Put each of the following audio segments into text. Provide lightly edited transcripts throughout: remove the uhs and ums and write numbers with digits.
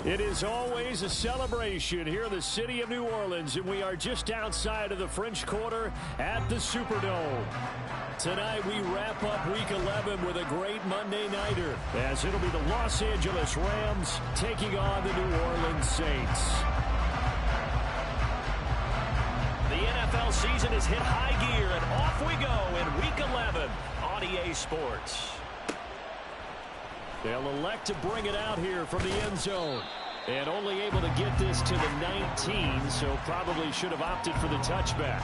It is always a celebration here in the city of New Orleans, and we are just outside of the French Quarter at the Superdome. Tonight we wrap up Week 11 with a great Monday Nighter, as it'll be the Los Angeles Rams taking on the New Orleans Saints. The NFL season has hit high gear, and off we go in Week 11 on EA Sports. They'll elect to bring it out here from the end zone. And only able to get this to the 19, so probably should have opted for the touchback.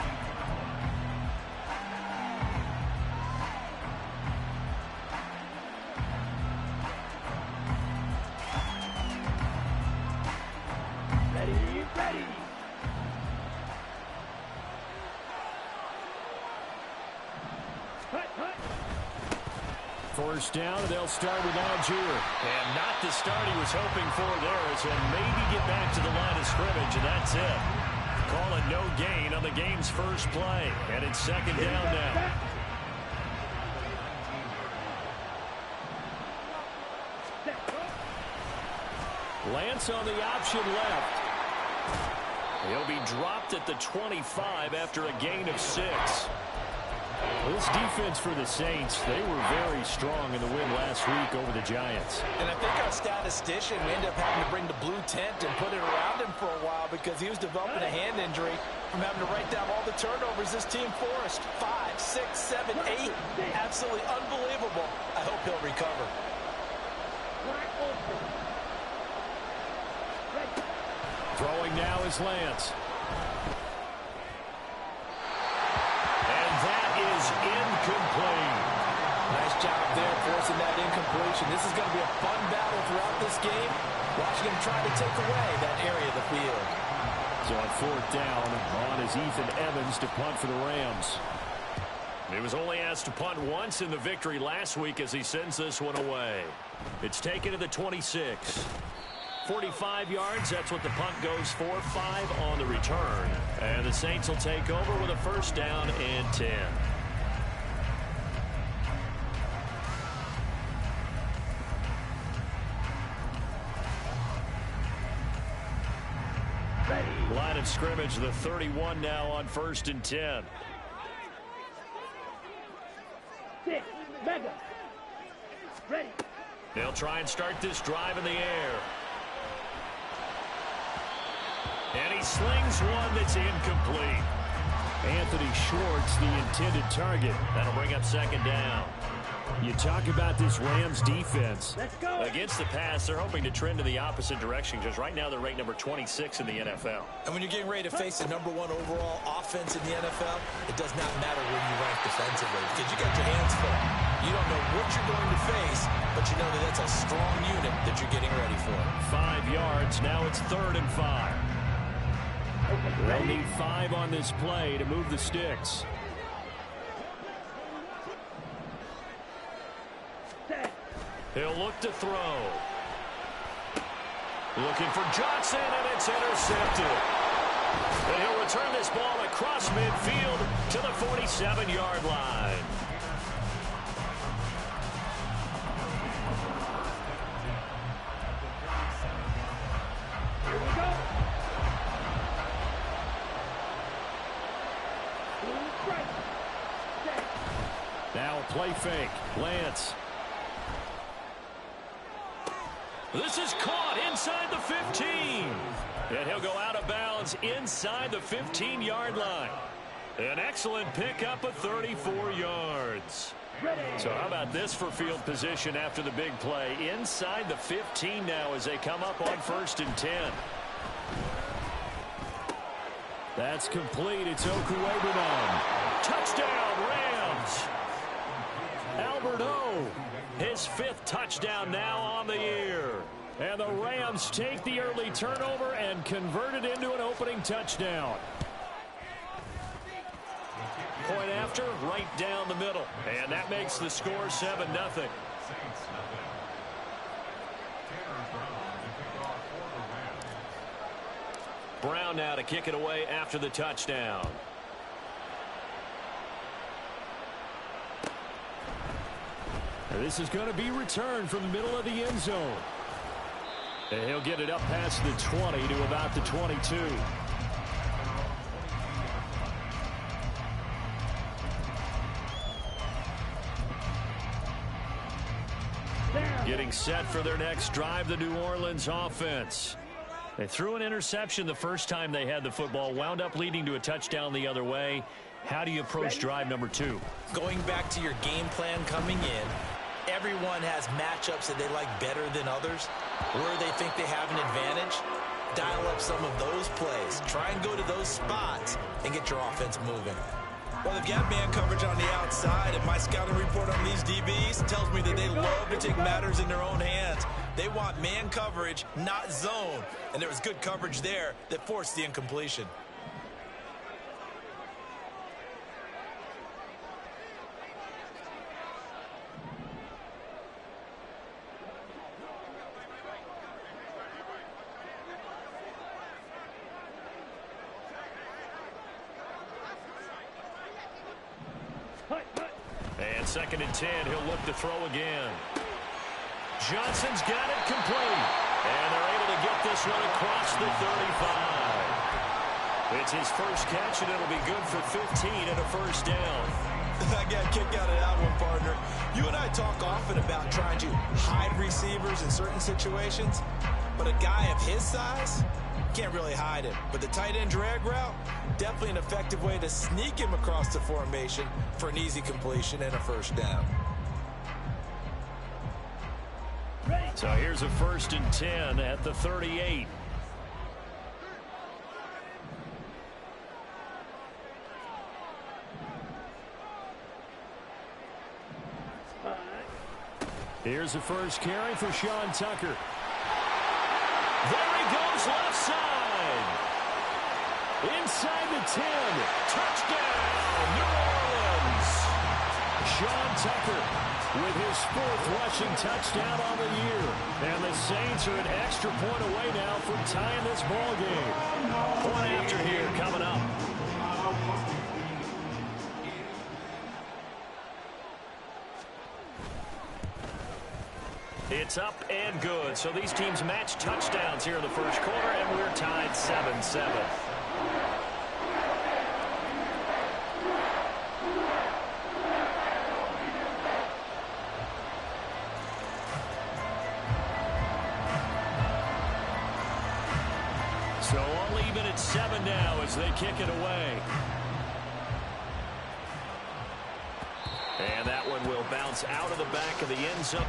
Ready. First down, and they'll start with Algier. And not the start he was hoping for there, as he'll maybe get back to the line of scrimmage, and that's it. Call it no gain on the game's first play, and it's second down now. Lance on the option left. He'll be dropped at the 25 after a gain of 6. This defense for the Saints, they were very strong in the win last week over the Giants. And I think our statistician, we ended up having to bring the blue tent and put it around him for a while because he was developing a hand injury from having to write down all the turnovers this team forced. 5, 6, 7, 8. Absolutely unbelievable. I hope he'll recover. Throwing now is Lance. Incomplete. Nice job there forcing that incompletion. This is going to be a fun battle throughout this game. Watching him try to take away that area of the field. So on fourth down, on is Ethan Evans to punt for the Rams. He was only asked to punt once in the victory last week as he sends this one away. It's taken to the 26. 45 yards, that's what the punt goes for. 5 on the return. And the Saints will take over with a first down and 10. Line of scrimmage, the 31 now on first and 10. Ready. They'll try and start this drive in the air. And he slings one that's incomplete. Anthony Schwartz, the intended target. That'll bring up second down. You talk about this Rams defense. Let's go. Against the pass, they're hoping to trend in the opposite direction because right now they're ranked number 26 in the NFL. And when you're getting ready to face the #1 overall offense in the NFL, it does not matter where you rank defensively because you got your hands full. You don't know what you're going to face, but you know that that's a strong unit that you're getting ready for. 5 yards. Now it's 3rd and 5. They'll need 5 on this play to move the sticks. He'll look to throw. Looking for Johnson, and it's intercepted. And he'll return this ball across midfield to the 47-yard line. Here we go. Now a play fake. Lance. This is caught inside the 15. And he'll go out of bounds inside the 15-yard line. An excellent pickup of 34 yards. So how about this for field position after the big play? Inside the 15 now as they come up on 1st and 10. That's complete. It's Okuegbunam. Touchdown, Rams. Albert O, his 5th touchdown now on the year. And the Rams take the early turnover and convert it into an opening touchdown. Point after, right down the middle. And that makes the score 7-0. Brown now to kick it away after the touchdown. This is going to be returned from the middle of the end zone. And he'll get it up past the 20 to about the 22. Getting set for their next drive, the New Orleans offense. They threw an interception the first time they had the football, wound up leading to a touchdown the other way. How do you approach drive number 2? Going back to your game plan coming in, everyone has matchups that they like better than others, where they think they have an advantage. Dial up some of those plays. Try and go to those spots and get your offense moving. Well, if you have man coverage on the outside, and my scouting report on these DBs tells me that they love to take matters in their own hands. They want man coverage, not zone. And there was good coverage there that forced the incompletion. And 2nd and 10, he'll look to throw again. Johnson's got it complete. And they're able to get this one across the 35. It's his first catch, and it'll be good for 15 and a first down. I got a kick out of that one, partner. You and I talk often about trying to hide receivers in certain situations, but a guy of his size can't really hide him. But the tight end drag route, definitely an effective way to sneak him across the formation for an easy completion and a first down. So here's a 1st and 10 at the 38. Here's the first carry for Sean Tucker. There he goes left side. Inside the 10. Touchdown, New Orleans. Sean Tucker with his 4th rushing touchdown on the year. And the Saints are an extra point away now from tying this ball game. Point after here coming up. It's up and good. So these teams match touchdowns here in the first quarter, and we're tied 7-7. So all even at 7 now as they kick it away. And that one will bounce out of the back of the end zone.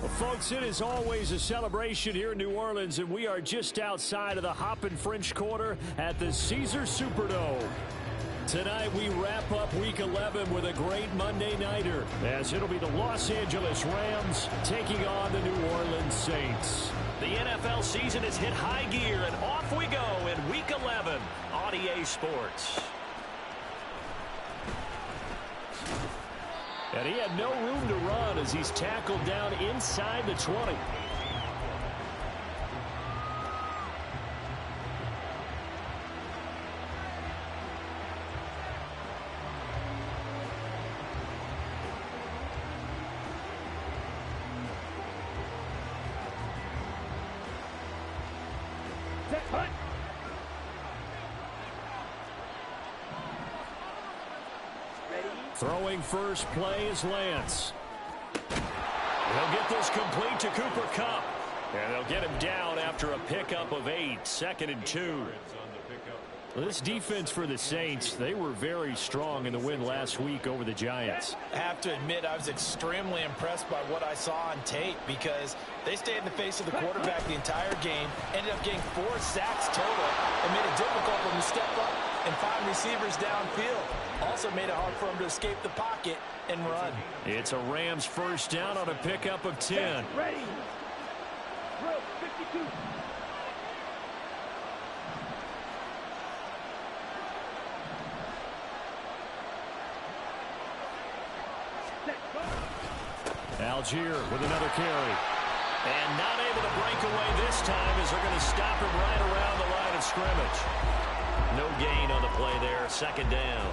Well, folks, it is always a celebration here in New Orleans, and we are just outside of the Hoppin' French Quarter at the Caesars Superdome. Tonight we wrap up Week 11 with a great Monday nighter, as it'll be the Los Angeles Rams taking on the New Orleans Saints. The NFL season has hit high gear, and off we go in Week 11 on EA Sports. And he had no room to run as he's tackled down inside the 20. Set, hunt. Ready. Throwing first play is Lance. He'll get this complete to Cooper Kupp. And they'll get him down after a pickup of 8, 2nd and 2. Well, this defense for the Saints, they were very strong in the win last week over the Giants. I have to admit, I was extremely impressed by what I saw on tape because they stayed in the face of the quarterback the entire game, ended up getting 4 sacks total, and made it difficult for him to step up and find receivers downfield. Also made it hard for him to escape the pocket and run. It's a Rams first down on a pickup of 10. Ready. Throw, 52. Algier with another carry. And not able to break away this time as they're going to stop him right around the line of scrimmage. No gain on the play there, 2nd down.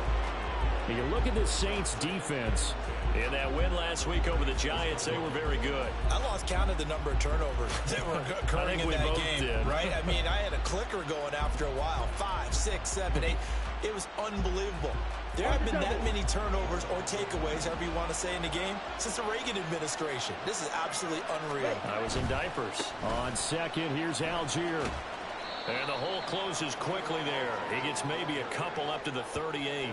You look at this Saints defense. In that win last week over the Giants, they were very good. I lost count of the number of turnovers that were occurring in that game, right? I mean, I had a clicker going after a while. 5, 6, 7, 8. It was unbelievable. There have been that many turnovers or takeaways, however you want to say, in the game since the Reagan administration. This is absolutely unreal. I was in diapers. On 2nd, here's Algier. And the hole closes quickly there. He gets maybe a couple up to the 38.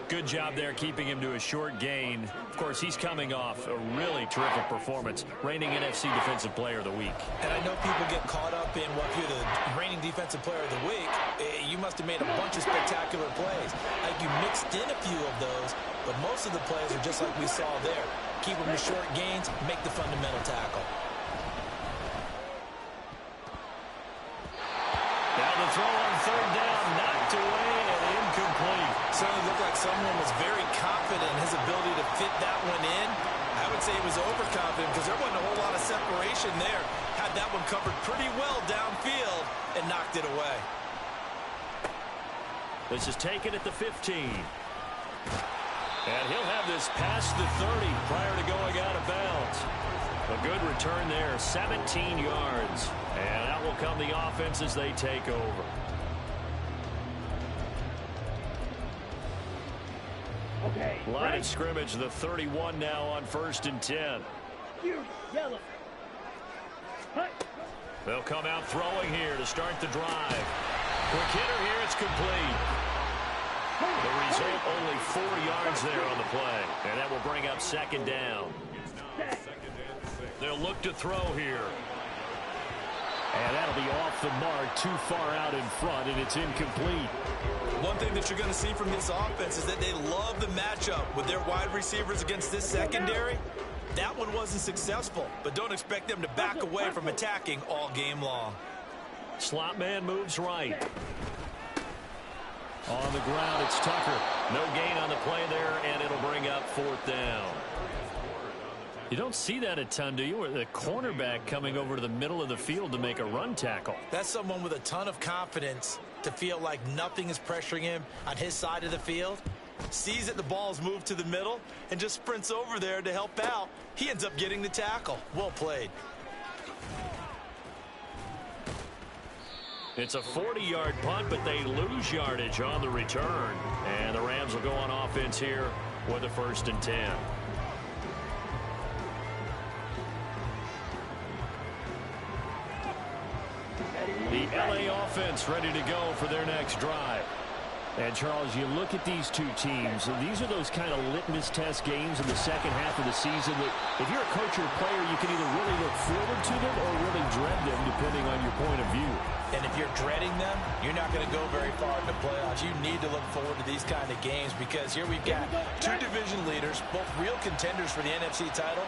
Good job there keeping him to a short gain. Of course, he's coming off a really terrific performance, reigning NFC Defensive Player of the Week. And I know people get caught up in what you're the reigning Defensive Player of the Week. You must have made a bunch of spectacular plays. Like you mixed in a few of those, but most of the plays are just like we saw there. Keep them to short gains, make the fundamental tackle. Now the throw on 3rd down, knocked away and incomplete. Certainly looked like someone was very confident in his ability to fit that one in. I would say he was overconfident because there wasn't a whole lot of separation there. Had that one covered pretty well downfield and knocked it away. This is taken at the 15. And he'll have this past the 30 prior to going out of bounds. A good return there, 17 yards. And out will come the offense as they take over. Okay. Line of scrimmage, the 31 now on 1st and 10. Yellow. Hunt. They'll come out throwing here to start the drive. Quick hitter here, it's complete. The result, only 4 yards there on the play. And that will bring up 2nd down. They'll look to throw here. And that'll be off the mark, too far out in front, and it's incomplete. One thing that you're going to see from this offense is that they love the matchup with their wide receivers against this secondary. That one wasn't successful, but don't expect them to back away from attacking all game long. Slot man moves right. On the ground, it's Tucker. No gain on the play there, and it'll bring up 4th down. You don't see that a ton, do you? Or the cornerback coming over to the middle of the field to make a run tackle. That's someone with a ton of confidence to feel like nothing is pressuring him on his side of the field. Sees that the ball's moved to the middle and just sprints over there to help out. He ends up getting the tackle. Well played. It's a 40-yard punt, but they lose yardage on the return. And the Rams will go on offense here with a 1st and 10. The LA offense ready to go for their next drive. And, Charles, you look at these two teams, and these are those kind of litmus test games in the second half of the season that if you're a coach or a player, you can either really look forward to them or really dread them, depending on your point of view. And if you're dreading them, you're not going to go very far in the playoffs. You need to look forward to these kind of games because here we've got 2 division leaders, both real contenders for the NFC title.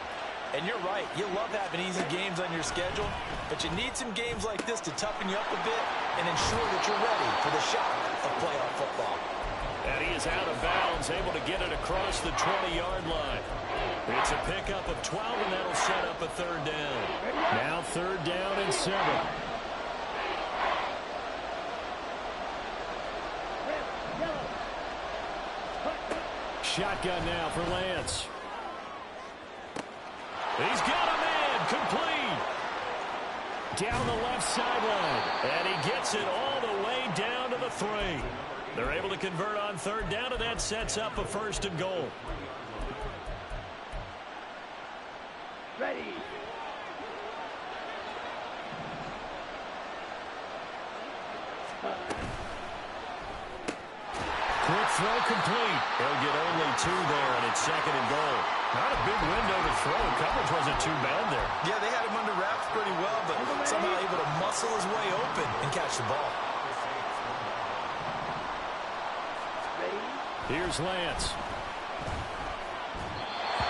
And you're right, you love having easy games on your schedule, but you need some games like this to toughen you up a bit and ensure that you're ready for the shock of playoff football. And he is out of bounds, able to get it across the 20-yard line. It's a pickup of 12, and that'll set up a 3rd down. Now 3rd down and 7. Shotgun now for Lance. He's got a man, complete. down the left sideline. And he gets it all the way down to the 3. They're able to convert on third down, and that sets up a 1st and goal. Ready. Quick throw complete. He'll get only 2 there, and it's 2nd and goal. Not a big window to throw. Coverage wasn't too bad there. Yeah, they had him under wraps pretty well, but somehow able to muscle his way open and catch the ball. Here's Lance.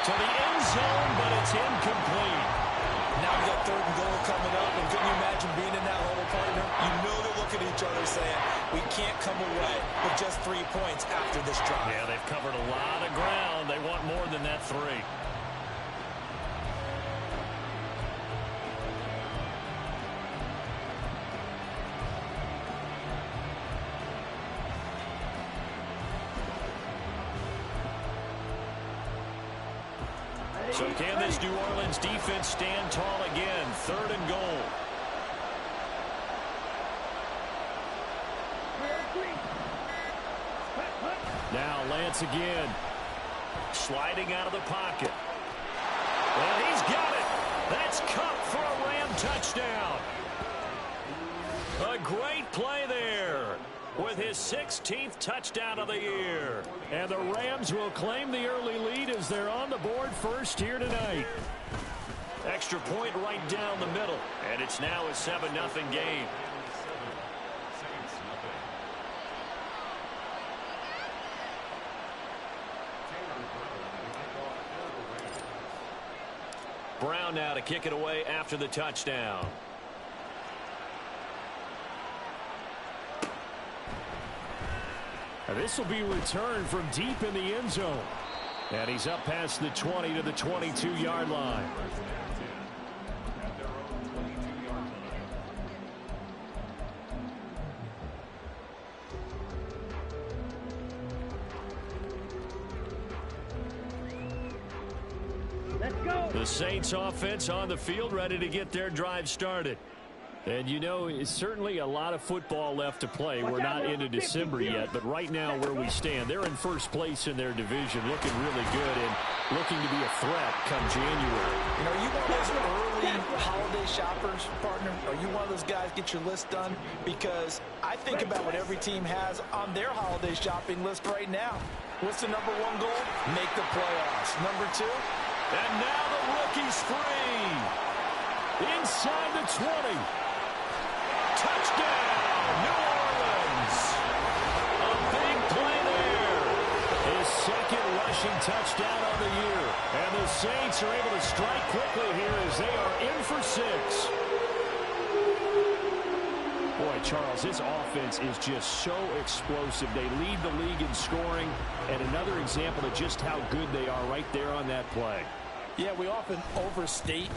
To the end zone, but it's incomplete. Now we got 3rd and goal coming up, and can you imagine being in that hole, partner? You know they're looking at each other saying, we can't come away with just 3 points after this drive. Yeah, they've covered a lot of ground. They want more than that 3. So can this New Orleans defense stand tall again? 3rd and goal. Now Lance again. Sliding out of the pocket. And he's got it. That's Cup for a Ram touchdown. A great play there with his 16th touchdown of the year. And the Rams will claim the early lead as they're on the board first here tonight. Extra point right down the middle. And it's now a 7-0 game. Brown now to kick it away after the touchdown. Now this will be returned from deep in the end zone. And he's up past the 20 to the 22-yard line. Let's go. The Saints offense on the field, ready to get their drive started. And you know, it's certainly a lot of football left to play. We're not into December yet, but right now where we stand, they're in first place in their division, looking really good and looking to be a threat come January. You know, are you one of those early holiday shoppers, partner? Are you one of those guys get your list done? Because I think about what every team has on their holiday shopping list right now. What's the #1 goal? Make the playoffs. #2? And now the rookie's free. Inside the 20. Touchdown, New Orleans. A big play there. His 2nd rushing touchdown of the year. And the Saints are able to strike quickly here as they are in for 6. Boy, Charles, this offense is just so explosive. They lead the league in scoring, and another example of just how good they are right there on that play. Yeah, we often overstate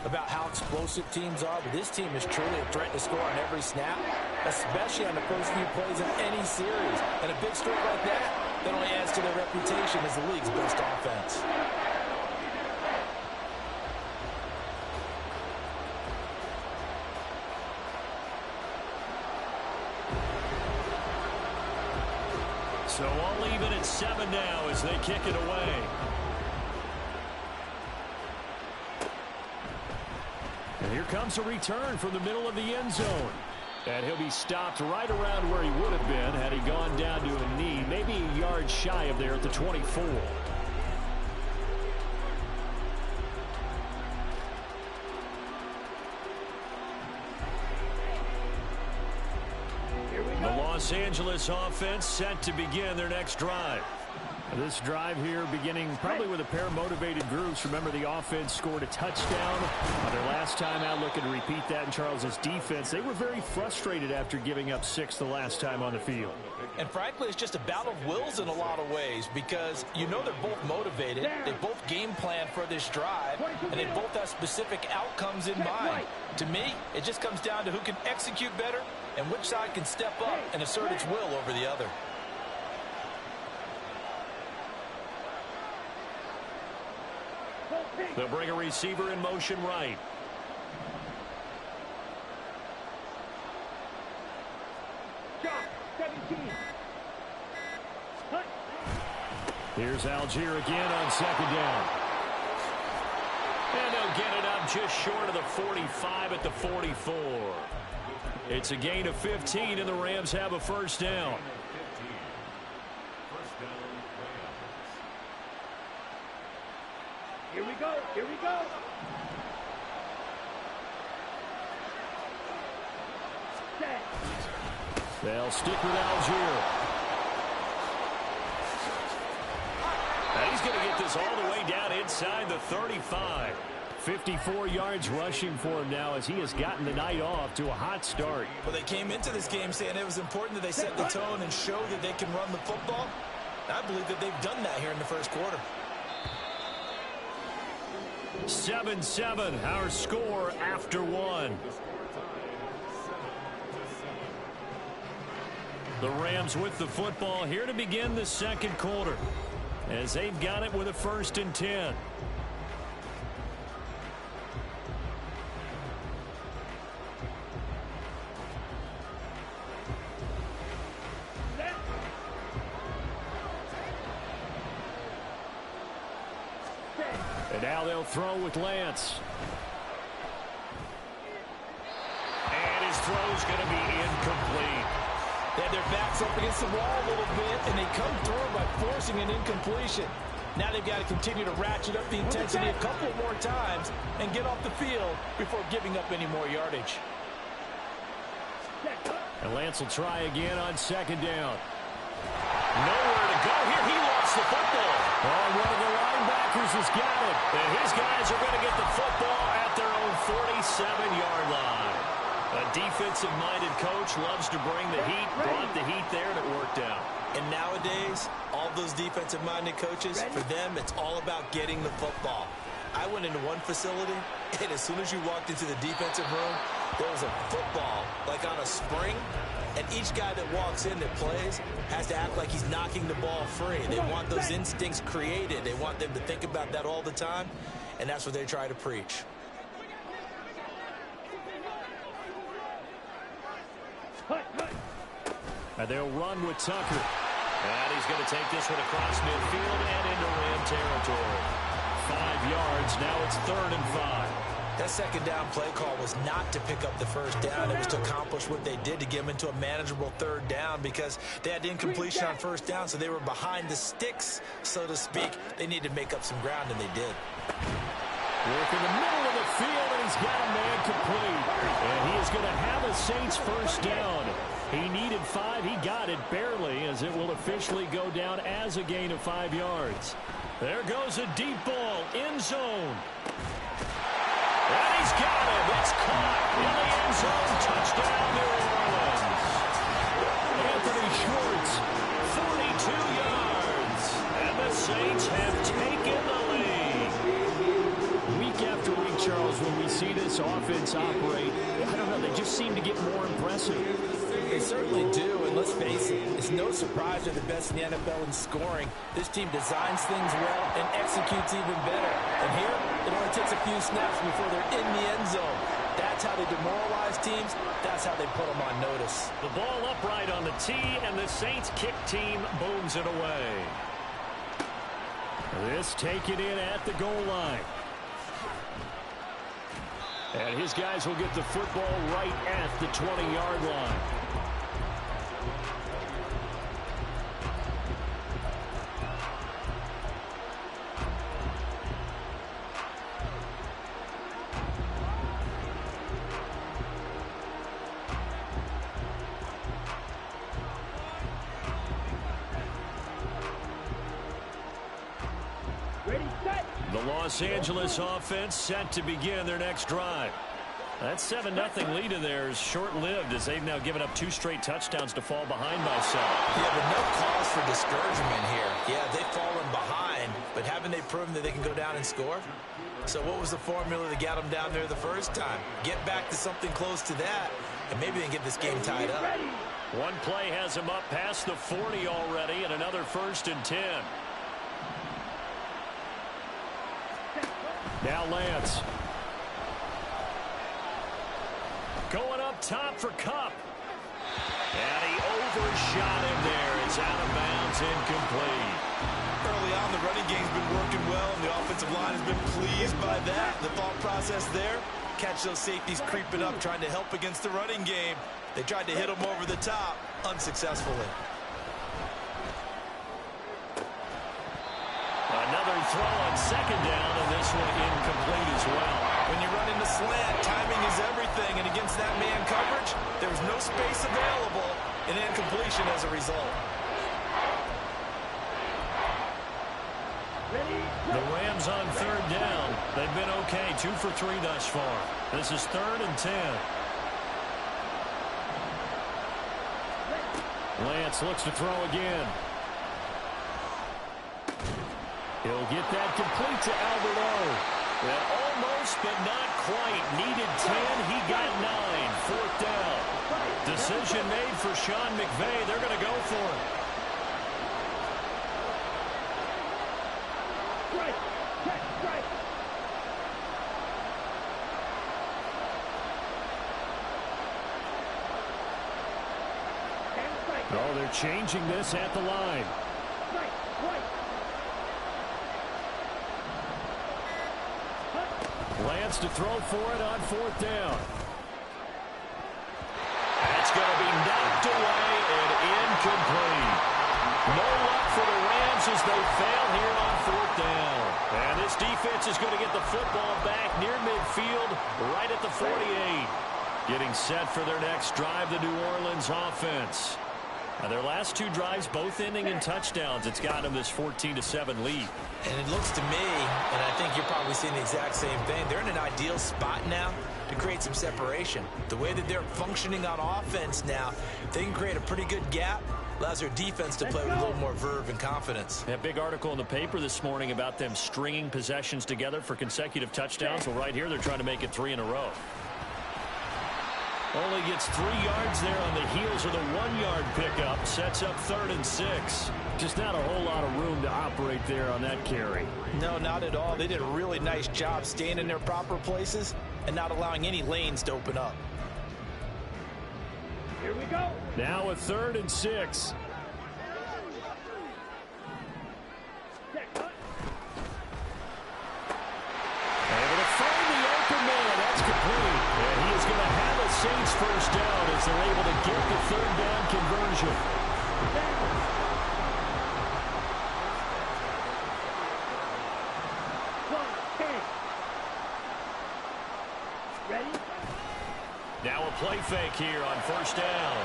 about how explosive teams are, but this team is truly a threat to score on every snap, especially on the first few plays of any series. And a big streak like that only adds to their reputation as the league's best offense. So all even at 7 now as they kick it away. And here comes a return from the middle of the end zone. And he'll be stopped right around where he would have been had he gone down to a knee, maybe a yard shy of there at the 24. The Los Angeles offense set to begin their next drive. This drive here beginning probably with a pair of motivated groups. Remember, the offense scored a touchdown their last time out, looking to repeat that in Charles's defense. They were very frustrated after giving up 6 the last time on the field. And frankly, it's just a battle of wills in a lot of ways because you know they're both motivated. They both game plan for this drive, and they both have specific outcomes in mind. To me, it just comes down to who can execute better and which side can step up and assert its will over the other. They'll bring a receiver in motion right. 17. Hut. Here's Algier again on second down. And they'll get it up just short of the 45 at the 44. It's a gain of 15, and the Rams have a first down. Here we go. Here we go. Set. They'll stick with Algier. And he's going to get this all the way down inside the 35. 54 yards rushing for him now as he has gotten the night off to a hot start. Well, they came into this game saying it was important that they set the tone and show that they can run the football. I believe that they've done that here in the first quarter. 7-7, our score after one. The Rams with the football here to begin the second quarter, as they've got it with a 1st and 10. And now they'll throw with Lance. And his throw's going to be incomplete. They had their backs up against the wall a little bit, and they come through by forcing an incompletion. Now they've got to continue to ratchet up the intensity a couple more times and get off the field before giving up any more yardage. And Lance will try again on second down. Nowhere to go here. He lost the football. Oh, one of the linebackers has got it. And his guys are going to get the football at their own 47-yard line. A defensive-minded coach loves to bring the heat, brought the heat there, and it worked out. And nowadays, all those defensive-minded coaches, for them, it's all about getting the football. I went into one facility, and as soon as you walked into the defensive room, there was a football, like on a spring, and each guy that walks in that plays has to act like he's knocking the ball free. They want those instincts created. They want them to think about that all the time, and that's what they try to preach. And they'll run with Tucker. And he's going to take this one across midfield and into Ram territory. 5 yards. Now it's 3rd and 5. That second down play call was not to pick up the first down. It was to accomplish what they did to get them into a manageable 3rd down because they had incompletion on first down, so they were behind the sticks, so to speak. They needed to make up some ground, and they did. Work in the middle of the field, and he's got a man complete. And he is going to have a Saints first down. He needed 5. He got it barely, as it will officially go down as a gain of 5 yards. There goes a deep ball, end zone. And he's got him. It's caught in the end zone. Touchdown, New Orleans. Anthony Schwartz, 42 yards. And the Saints have taken the lead. Week after week, Charles, when we see this offense operate, I don't know, they just seem to get more impressive. They certainly do, and let's face it, it's no surprise they're the best in the NFL in scoring. This team designs things well and executes even better. And here, it only takes a few snaps before they're in the end zone. That's how they demoralize teams. That's how they put them on notice. The ball upright on the tee, and the Saints kick team booms it away. This taken in at the goal line. And his guys will get the football right at the 20-yard line. The Los Angeles offense set to begin their next drive. That 7-0 lead of theirs short-lived as they've now given up 2 straight touchdowns to fall behind by 7. Yeah, but no cause for discouragement here. Yeah, they've fallen behind, but haven't they proven that they can go down and score? So what was the formula that got them down there the first time? Get back to something close to that, and maybe they can get this game tied up. One play has him up past the 40 already, and another 1st and 10. Now Lance. Going up top for Kupp. And he shot him there. It's out of bounds, incomplete. Early on, the running game's been working well, and the offensive line has been pleased by that. The thought process there, catch those safeties creeping up, trying to help against the running game. They tried to hit them over the top, unsuccessfully. Another throw on second down, and this one incomplete as well. When you run into slant, timing is everything, and against that man coverage, there's no space available, and incompletion as a result. The Rams on third down. They've been okay, 2 for 3 thus far. This is 3rd and 10. Lance looks to throw again. He'll get that complete to Alberto. Well, almost, but not quite. Needed 10. He got 9. 4th down. Decision made for Sean McVay. They're going to go for it. Oh, they're changing this at the line. Lance to throw for it on 4th down. That's going to be knocked away and incomplete. No luck for the Rams as they fail here on 4th down. And this defense is going to get the football back near midfield, right at the 48. Getting set for their next drive, the New Orleans offense. Now their last 2 drives, both ending in touchdowns. It's got them this 14-7 lead. And it looks to me, and I think you're probably seeing the exact same thing, they're in an ideal spot now to create some separation. The way that they're functioning on offense now, they can create a pretty good gap. Allows their defense to play with a little more verve and confidence. A big article in the paper this morning about them stringing possessions together for consecutive touchdowns. Well, right here, they're trying to make it 3 in a row. Only gets 3 yards there on the heels of the 1-yard pickup. Sets up 3rd and 6. Just not a whole lot of room to operate there on that carry. No, not at all. They did a really nice job staying in their proper places and not allowing any lanes to open up. Here we go. Now a 3rd and 6. Able to find the open man. That's complete. And he is going to have a Saints first down as they're able to get the 3rd down conversion. Ready? Now a play fake here on 1st down.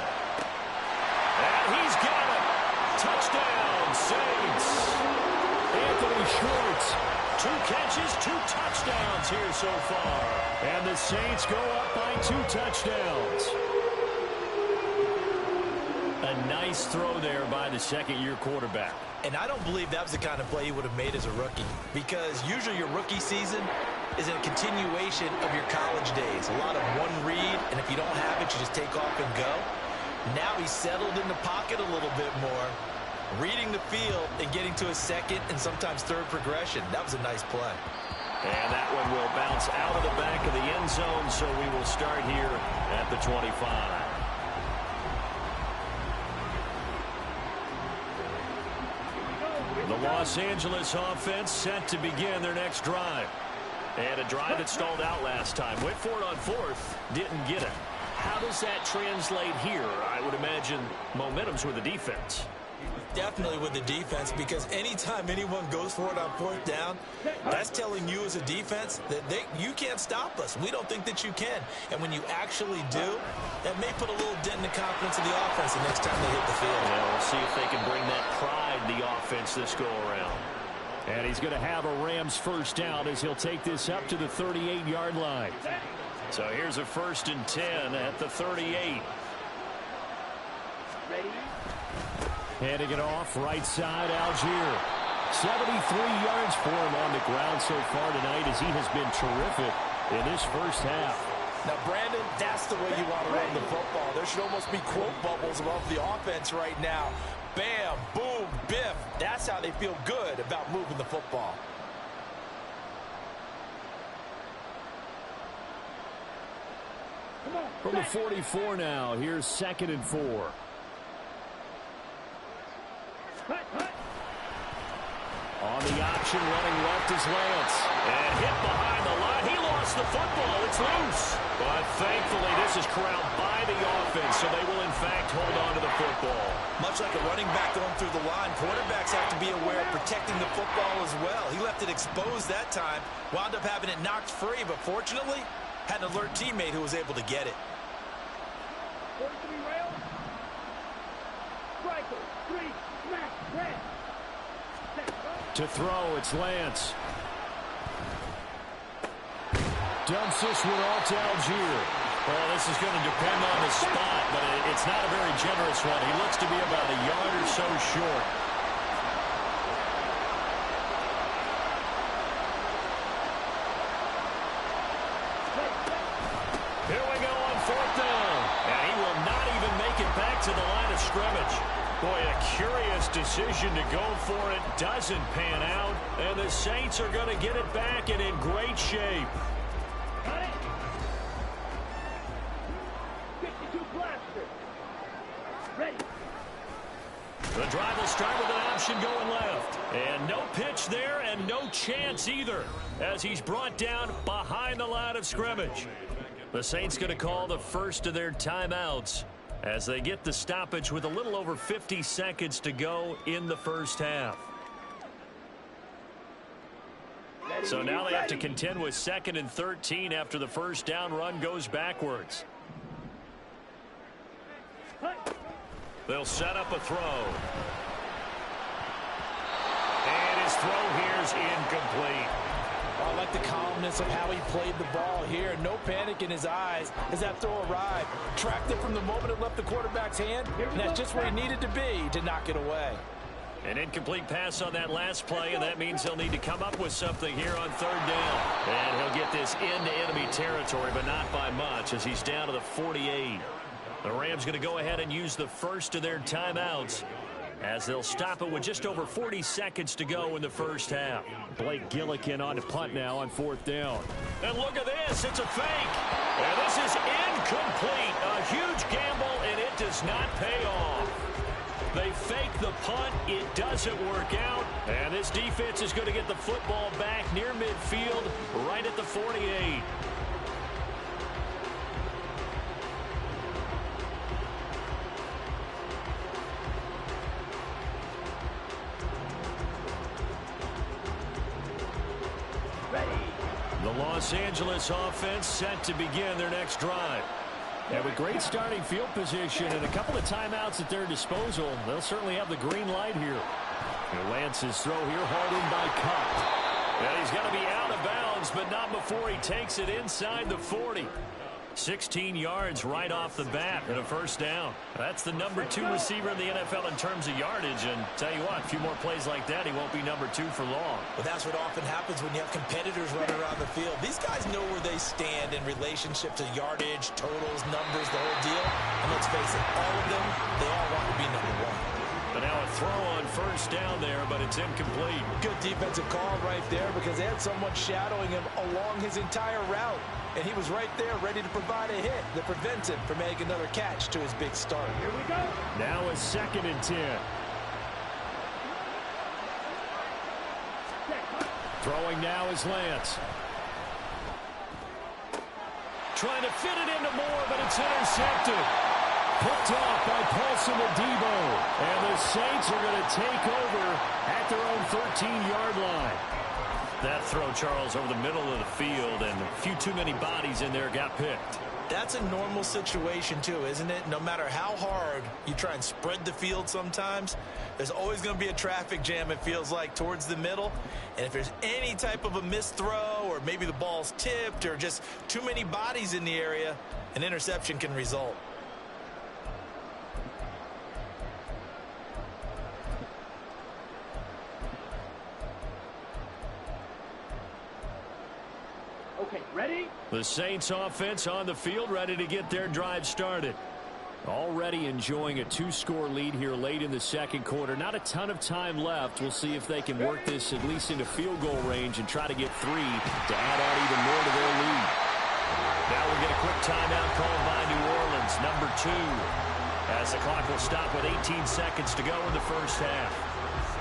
And he's got it. Touchdown, Saints. Anthony Schwartz. 2 catches, 2 touchdowns here so far. And the Saints go up by 2 touchdowns. A nice throw there by the second-year quarterback. And I don't believe that was the kind of play he would have made as a rookie, because usually your rookie season is a continuation of your college days. A lot of one read, and if you don't have it, you just take off and go. Now he's settled in the pocket a little bit more, reading the field and getting to a 2nd and sometimes 3rd progression. That was a nice play. And that one will bounce out of the back of the end zone, so we will start here at the 25. The Los Angeles offense set to begin their next drive. And a drive that stalled out last time. Went for it on 4th, didn't get it. How does that translate here? I would imagine momentum's with the defense. Definitely with the defense, because anytime anyone goes for it on 4th down, that's telling you as a defense that you can't stop us. We don't think that you can. And when you actually do, that may put a little dent in the confidence of the offense the next time they hit the field. Yeah, we'll see if they can bring that pride to the offense this go-around. And he's going to have a Rams first down as he'll take this up to the 38-yard line. So here's a 1st and 10 at the 38. Ready? Handing it off, right side, Algier. 73 yards for him on the ground so far tonight as he has been terrific in this first half. Now, Brandon, that's the way you want to run the football. There should almost be quote bubbles above the offense right now. Bam, boom, biff. That's how they feel good about moving the football. From the 44 now, here's 2nd and 4. On the option, running left is Lance. And hit behind the line. He lost the football. It's loose. But thankfully, this is corralled by the offense, so they will, in fact, hold on to the football. Much like a running back going through the line, quarterbacks have to be aware of protecting the football as well. He left it exposed that time, wound up having it knocked free, but fortunately, had an alert teammate who was able to get it. To throw, it's Lance. Dumps this one off to Algier. Well, this is going to depend on the spot, but it's not a very generous one. He looks to be about a yard or so short. Here we go on 4th down. And he will not even make it back to the line of scrimmage. Boy, a curious decision to go for it. Doesn't pan out. And the Saints are going to get it back and in great shape. Got it. 52 blaster. Ready. The drive will start with an option going left. And no pitch there and no chance either as he's brought down behind the line of scrimmage. The Saints going to call the first of their timeouts as they get the stoppage with a little over 50 seconds to go in the first half. So now they have to contend with 2nd and 13 after the first down run goes backwards. They'll set up a throw. And his throw here is incomplete. I like the calmness of how he played the ball here. No panic in his eyes as that throw arrived. Tracked it from the moment it left the quarterback's hand, and that's just where he needed to be to knock it away. An incomplete pass on that last play, and that means he'll need to come up with something here on 3rd down. And he'll get this into enemy territory, but not by much as he's down to the 48. The Rams going to go ahead and use the first of their timeouts as they'll stop it with just over 40 seconds to go in the first half. Blake Gillikin on to punt now on 4th down. And look at this. It's a fake. And this is incomplete. A huge gamble, and it does not pay off. They fake the punt. It doesn't work out. And this defense is going to get the football back near midfield, right at the 48. The Los Angeles offense set to begin their next drive. And with great starting field position and a couple of timeouts at their disposal, they'll certainly have the green light here. And Lance's throw here hauled in by Cup. And he's going to be out of bounds, but not before he takes it inside the 40. 16 yards right off the bat and a first down. That's the number 2 receiver in the NFL in terms of yardage. And tell you what, a few more plays like that, he won't be number 2 for long. But that's what often happens when you have competitors running around the field. These guys know where they stand in relationship to yardage, totals, numbers, the whole deal. And let's face it, all of them, they all want to be number 1. But now a throw on first down there, but it's incomplete. Good defensive call right there because they had someone shadowing him along his entire route. And he was right there ready to provide a hit that prevents him from making another catch to his big start. Here we go. Now a 2nd and 10. Throwing now is Lance. Trying to fit it into Moore, but it's intercepted. Picked off by Paulson Adebo. And the Saints are going to take over at their own 13-yard line. That throw, Charles, over the middle of the field, and a few too many bodies in there got picked. That's a normal situation, too, isn't it? No matter how hard you try and spread the field sometimes, there's always going to be a traffic jam, it feels like, towards the middle. And if there's any type of a missed throw or maybe the ball's tipped or just too many bodies in the area, an interception can result. Okay, ready? The Saints offense on the field, ready to get their drive started. Already enjoying a 2-score lead here late in the 2nd quarter. Not a ton of time left. We'll see if they can work this at least into field goal range and try to get 3 to add on even more to their lead. Now we'll get a quick timeout called by New Orleans, number 2. as the clock will stop with 18 seconds to go in the first half.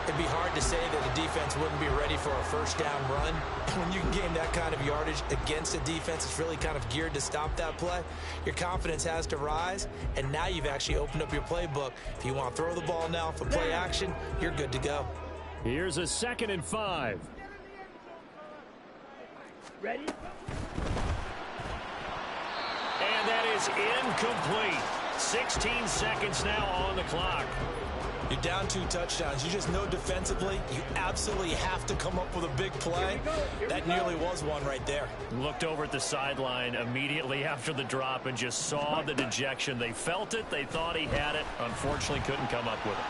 It'd be hard to say that a defense wouldn't be ready for a first down run. When you can gain that kind of yardage against a defense that's really kind of geared to stop that play, your confidence has to rise, and now you've actually opened up your playbook. If you want to throw the ball now for play action, you're good to go. Here's a 2nd and 5. Ready? And that is incomplete. 16 seconds now on the clock. You're down 2 touchdowns. You just know defensively you absolutely have to come up with a big play. That nearly was one right there. Looked over at the sideline immediately after the drop and just saw the dejection. They felt it. They thought he had it. Unfortunately, couldn't come up with it.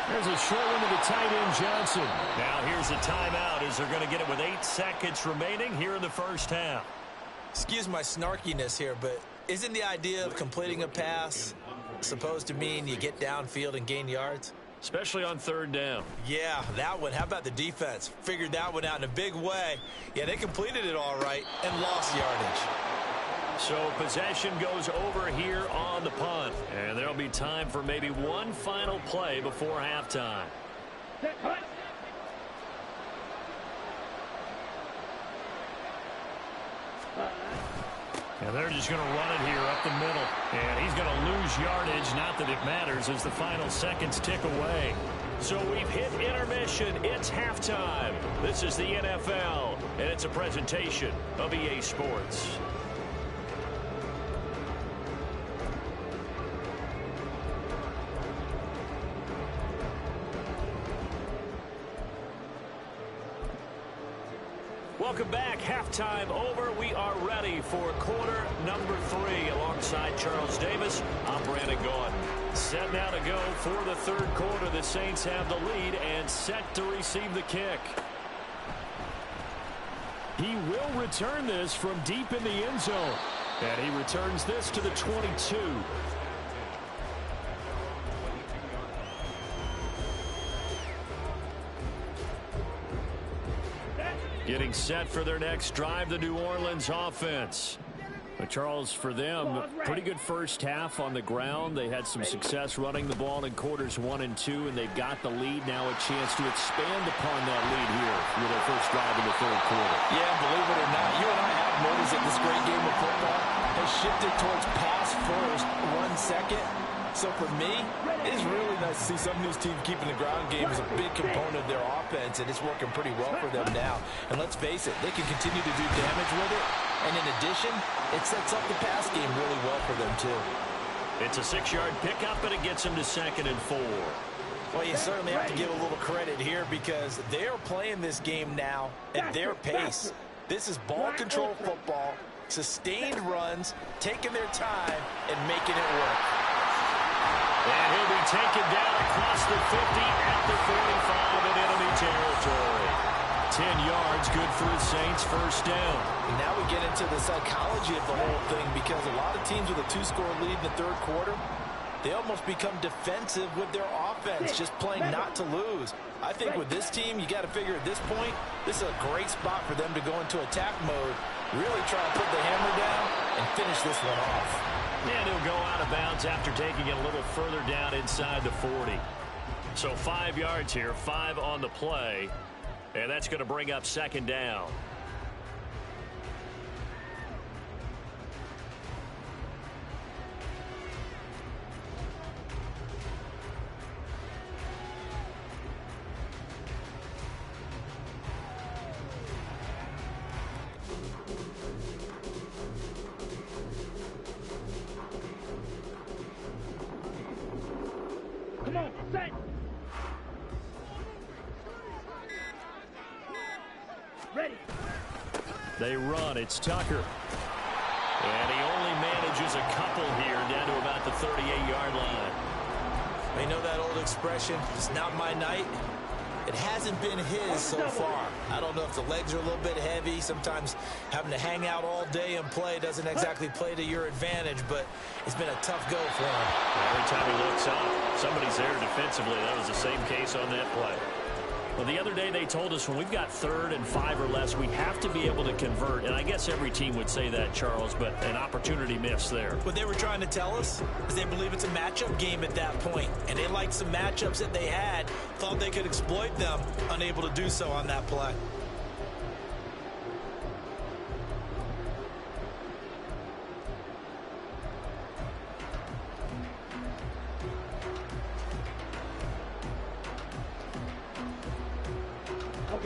There's a short one to the tight end, Johnson. Now here's a timeout as they're going to get it with 8 seconds remaining here in the first half. Excuse my snarkiness here, but isn't the idea of completing a pass supposed to mean you get downfield and gain yards? Especially on 3rd down. Yeah, that one. How about the defense? Figured that one out in a big way. Yeah, they completed it all right and lost yardage. So possession goes over here on the punt. And there'll be time for maybe one final play before halftime. Set, punt. And they're just going to run it here up the middle. And he's going to lose yardage. Not that it matters as the final seconds tick away. So we've hit intermission. It's halftime. This is the NFL, and it's a presentation of EA Sports. Welcome back. Halftime over. We are ready for quarter number 3. Alongside Charles Davis, I'm Brandon Gaudin. Set now to go for the 3rd quarter. The Saints have the lead and set to receive the kick. He will return this from deep in the end zone. And he returns this to the 22. Getting set for their next drive, the New Orleans offense. But Charles, for them, pretty good first half on the ground. They had some success running the ball in quarters 1 and 2, and they've got the lead now, a chance to expand upon that lead here with their first drive in the 3rd quarter. Yeah, believe it or not, you and I have noticed that this great game of football has shifted towards pass first, run second. So for me, it is really nice to see some of these teams keeping the ground game as a big component of their offense, and it's working pretty well for them now. And let's face it, they can continue to do damage with it. And in addition, it sets up the pass game really well for them, too. It's a 6-yard pickup, and it gets them to 2nd and 4. Well, you certainly have to give a little credit here because they're playing this game now at their pace. This is ball control football, sustained runs, taking their time, and making it work. And he'll be taken down across the 50 at the 45 in enemy territory. 10 yards, good for the Saints, first down. And now we get into the psychology of the whole thing because a lot of teams with a 2-score lead in the 3rd quarter, they almost become defensive with their offense, just playing not to lose. I think with this team, you got to figure at this point, this is a great spot for them to go into attack mode, really try to put the hammer down and finish this one off. And he'll go out of bounds after taking it a little further down inside the 40. So 5 yards here, 5 on the play. And that's going to bring up 2nd down. Come on, set. Ready. They run. It's Tucker. And he only manages a couple here down to about the 38-yard line. They know that old expression, it's not my night. It hasn't been his so far. I don't know if the legs are a little bit heavy. Sometimes having to hang out all day and play doesn't exactly play to your advantage, but it's been a tough go for him. Every time he looks up, somebody's there defensively. That was the same case on that play. Well, the other day they told us when we've got 3rd and 5 or less, we have to be able to convert. And I guess every team would say that, Charles, but an opportunity missed there. What they were trying to tell us is they believe it's a matchup game at that point. And they liked some matchups that they had, thought they could exploit them, unable to do so on that play.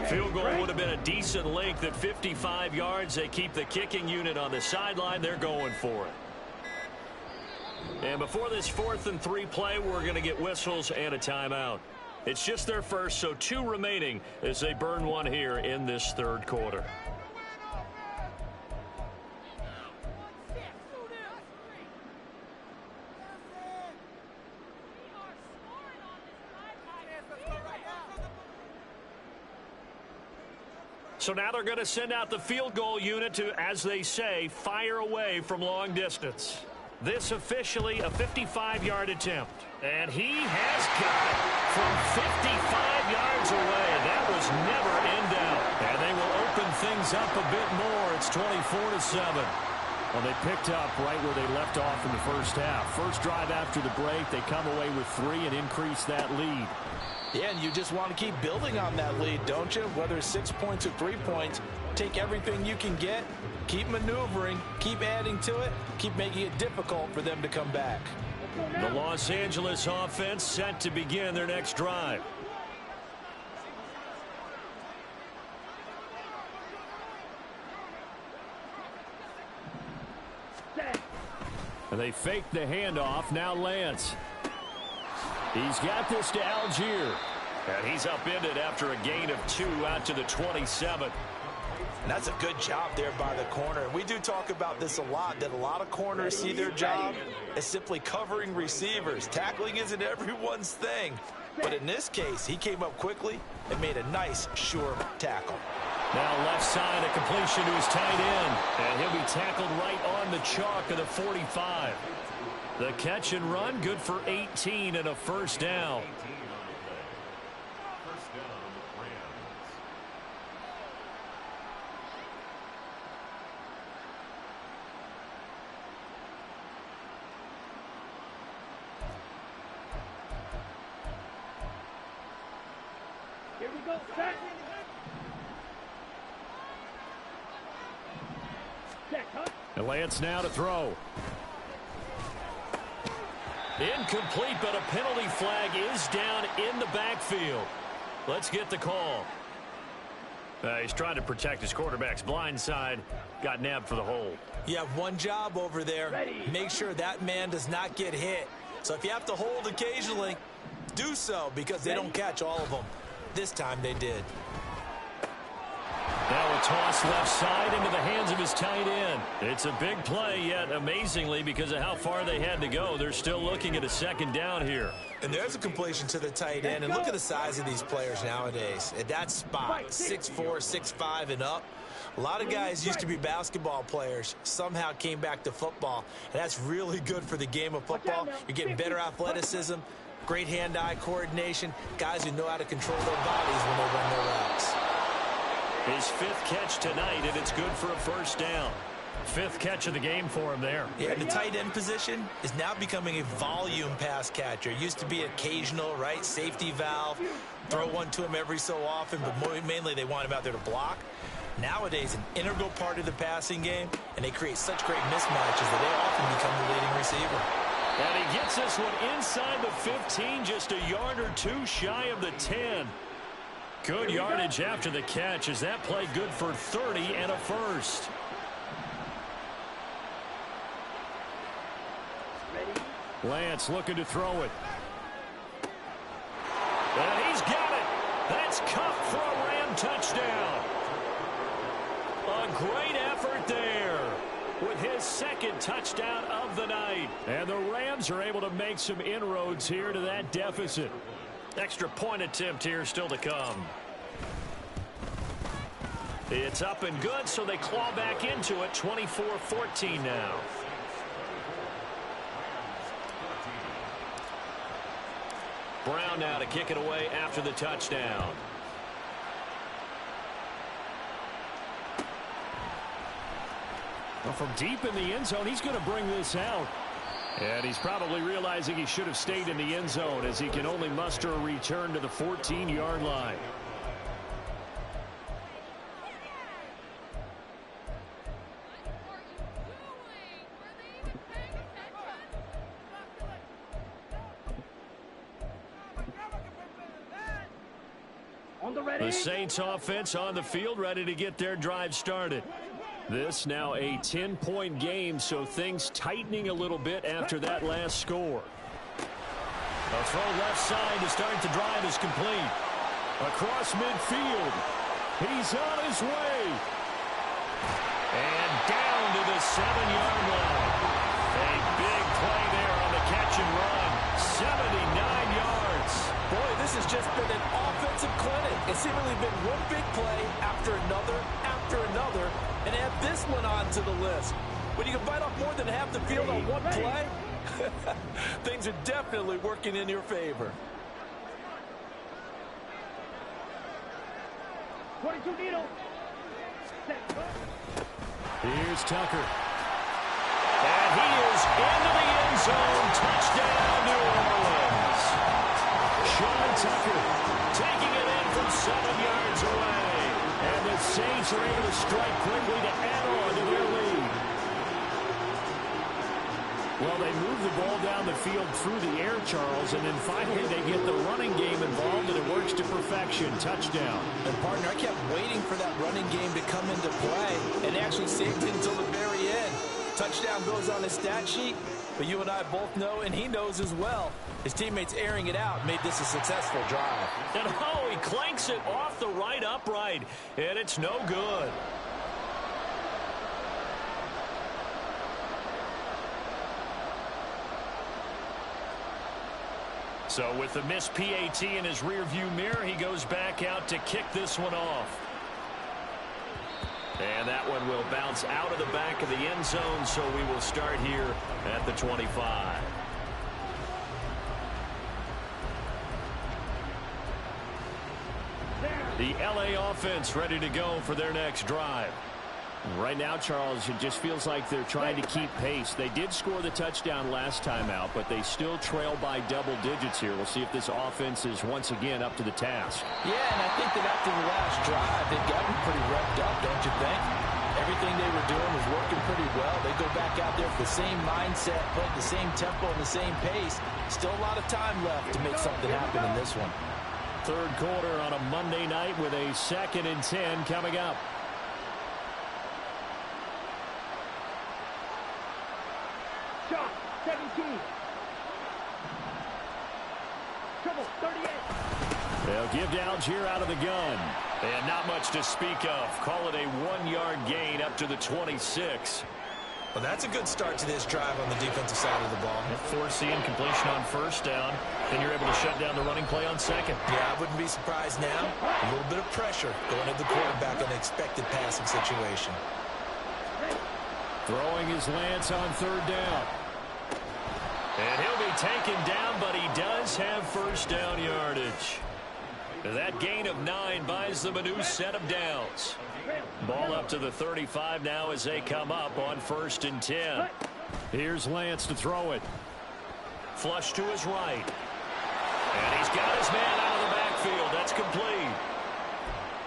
Field goal would have been a decent length at 55 yards. They keep the kicking unit on the sideline. They're going for it. And before this 4th and 3 play, we're going to get whistles and a timeout. It's just their first, so 2 remaining as they burn one here in this 3rd quarter. So now they're going to send out the field goal unit to, as they say, fire away from long distance. This officially a 55-yard attempt. And he has got it from 55 yards away. That was never in doubt. And they will open things up a bit more. It's 24-7. Well, they picked up right where they left off in the first half. First drive after the break, they come away with 3 and increase that lead. Yeah, and you just want to keep building on that lead, don't you? Whether it's 6 points or 3 points, take everything you can get, keep maneuvering, keep adding to it, keep making it difficult for them to come back. The Los Angeles offense set to begin their next drive. And they fake the handoff. Now Lance. He's got this to Algier. And he's upended after a gain of 2 out to the 27. And that's a good job there by the corner. We do talk about this a lot, that a lot of corners see their job as simply covering receivers. Tackling isn't everyone's thing. But in this case, he came up quickly and made a nice, sure tackle. Now left side, a completion to his tight end. And he'll be tackled right on the chalk of the 45. The catch and run, good for 18 and a first down. Here we go, set. Set, cut. And Lance now to throw. Incomplete, but a penalty flag is down in the backfield. Let's get the call. He's trying to protect his quarterback's blind side. Got nabbed for the hold. You have one job over there. Make sure that man does not get hit. So if you have to hold occasionally, do so, because they don't catch all of them. This time they did. Now a toss left side into the hands of his tight end. It's a big play, yet amazingly, because of how far they had to go, they're still looking at a second down here. And there's a completion to the tight end. And look at the size of these players nowadays. At that spot, 6'4", 6'5", and up. A lot of guys used to be basketball players, somehow came back to football. And that's really good for the game of football. You're getting better athleticism, great hand-eye coordination, guys who know how to control their bodies when they run their routes. His 5th catch tonight, and it's good for a first down. 5th catch of the game for him there. Yeah, the tight end position is now becoming a volume pass catcher. It used to be occasional, right? Safety valve. Throw one to him every so often, but mainly they want him out there to block. Nowadays, an integral part of the passing game, and they create such great mismatches that they often become the leading receiver. And he gets this one inside the 15, just a yard or 2 shy of the 10. Good yardage after the catch. Is that play good for 30 and a first? Lance looking to throw it. And he's got it. That's cuffed for a Ram touchdown. A great effort there with his 2nd touchdown of the night. And the Rams are able to make some inroads here to that deficit. Extra point attempt here still to come. It's up and good, so they claw back into it. 24-14 now. Brown now to kick it away after the touchdown. Well, from deep in the end zone, he's going to bring this out. And he's probably realizing he should have stayed in the end zone as he can only muster a return to the 14-yard line. The Saints offense on the field, ready to get their drive started. This now a 10-point game, so things tightening a little bit after that last score. A throw left side to start the drive is complete. Across midfield. He's on his way. And down to the 7-yard line. A big play there on the catch and run. 79 yards. Boy, this has just been an offensive clinic. It's seemingly been one big play after another, and add this one onto the list. When you can bite off more than half the field on one play, things are definitely working in your favor. 22 needle. Here's Tucker. And he is into the end zone. Touchdown, New Orleans. Sean Tucker taking it in from 7 yards away. And the Saints are able to strike quickly to add on to their lead. Well, they move the ball down the field through the air, Charles, and then finally they get the running game involved, and it works to perfection. Touchdown. And, partner, I kept waiting for that running game to come into play and actually saved it until the very end. Touchdown goes on his stat sheet, but you and I both know, and he knows as well, his teammates airing it out made this a successful drive. And oh, he clanks it off the right upright, and it's no good. So with the missed PAT in his rearview mirror, he goes back out to kick this one off. And that one will bounce out of the back of the end zone, so we will start here at the 25. The LA offense ready to go for their next drive. Right now, Charles, it just feels like they're trying to keep pace. They did score the touchdown last time out, but they still trail by double digits here. We'll see if this offense is once again up to the task. Yeah, and I think that after the last drive, they've gotten pretty revved up, don't you think? Everything they were doing was working pretty well. They go back out there with the same mindset, play at the same tempo and the same pace. Still a lot of time left to make something happen in this one. Third quarter on a Monday night with a 2nd and 10 coming up. Shot, 17. Trouble, 38. They'll give to Algier out of the gun. And not much to speak of. Call it a 1-yard gain up to the 26. Well, that's a good start to this drive on the defensive side of the ball. Force the incompletion on first down. Then you're able to shut down the running play on second. Yeah, I wouldn't be surprised now. A little bit of pressure going to the quarterback in an expected passing situation. Throwing his Lance on 3rd down. And he'll be taken down, but he does have first down yardage. That gain of 9 buys them a new set of downs. Ball up to the 35 now as they come up on 1st and 10. Here's Lance to throw it. Flush to his right. And he's got his man out of the backfield. That's complete.